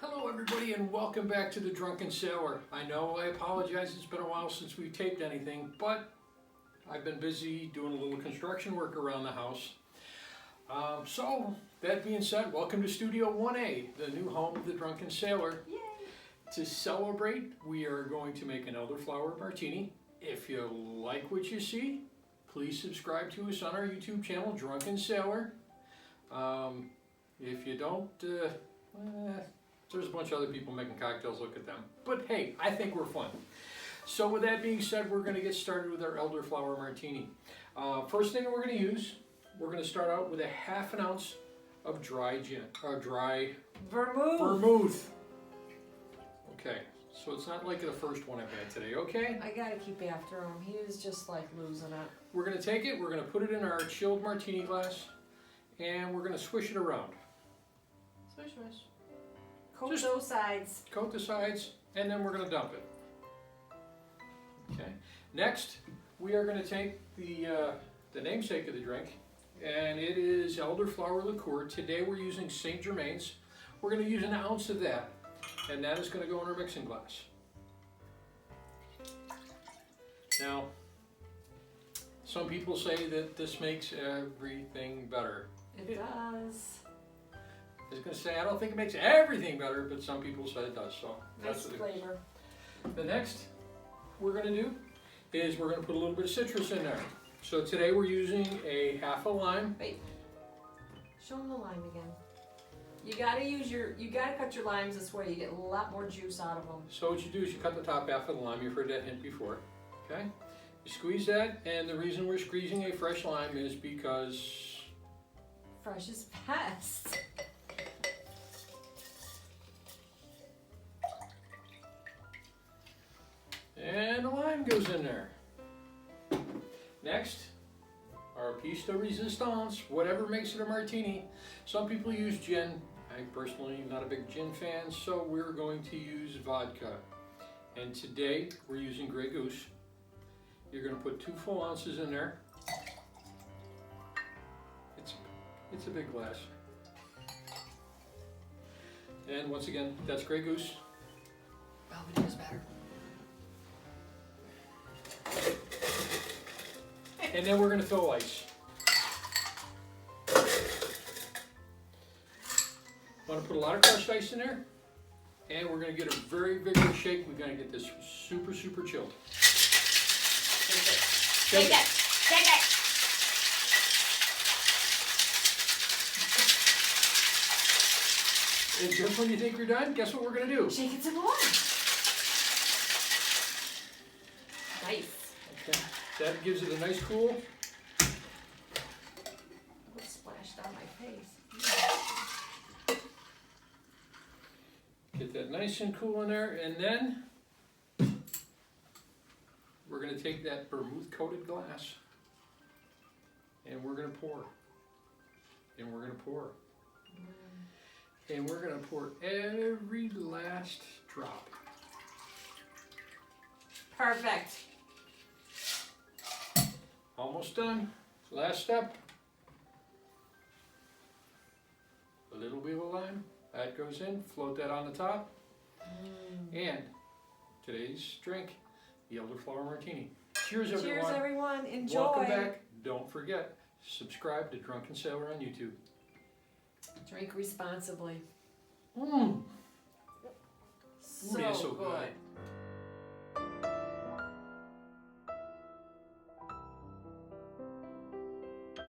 Hello everybody and welcome back to the Drunken Sailor. I know I apologize, it's been a while since we've taped anything, but I've been busy doing a little construction work around the house. So, that being said, welcome to Studio 1A, the new home of the Drunken Sailor. Yay! To celebrate, we are going to make an Elderflower Martini. If you like what you see, please subscribe to us on our YouTube channel, Drunken Sailor. If you don't, there's a bunch of other people making cocktails, look at them. But hey, I think we're fun. So with that being said, we're going to get started with our Elderflower Martini. First thing we're going to use, we're going to start out with a ½ an ounce of dry vermouth. Okay, so it's not like the first one I've had today, okay? I gotta keep after him. He was just like losing it. We're going to take it, we're going to put it in our chilled martini glass, and we're going to swish it around. Swish, swish. Coat those sides. Coat the sides, and then we're going to dump it. Okay. Next, we are going to take the namesake of the drink, and it is Elderflower Liquor. Today we're using St. Germain's. We're going to use an ounce of that, and that is going to go in our mixing glass. Now, some people say that this makes everything better. It does. I was going to say, I don't think it makes everything better, but some people say it does, so Nice that's what flavor. it is. The next we're going to do is we're going to put a little bit of citrus in there. So today we're using a ½ a lime. Wait. Show them the lime again. You gotta cut your limes this way. You get a lot more juice out of them. So what you do is you cut the top half of the lime. You've heard that hint before. Okay? You squeeze that, and the reason we're squeezing a fresh lime is because fresh is best. And the lime goes in there. Next, our piece de resistance, whatever makes it a martini. Some people use gin. I personally am not a big gin fan, so we're going to use vodka. And today, we're using Grey Goose. You're going to put 2 full ounces in there. It's a big glass. And once again, that's Grey Goose. Velvet is better. And then we're going to fill ice. Want to put a lot of crushed ice in there, and we're going to get a very vigorous shake. We're going to get this super, super chilled. Shake it. Shake it. And just when you think you're done, guess what we're going to do? Shake it some more. Nice. Okay, that gives it a nice cool. It splashed on my face. Get that nice and cool in there, and then we're going to take that vermouth coated glass and we're going to pour. And we're going to pour. And we're going to pour every last drop. Perfect. Almost done. Last step. A little bit of lime. That goes in. Float that on the top. And today's drink, the Elderflower Martini. Cheers, everyone. Cheers, everyone. Enjoy. Welcome back. Don't forget, subscribe to Drunken Sailor on YouTube. Drink responsibly. Mmm. So Ooh, it is so good. good.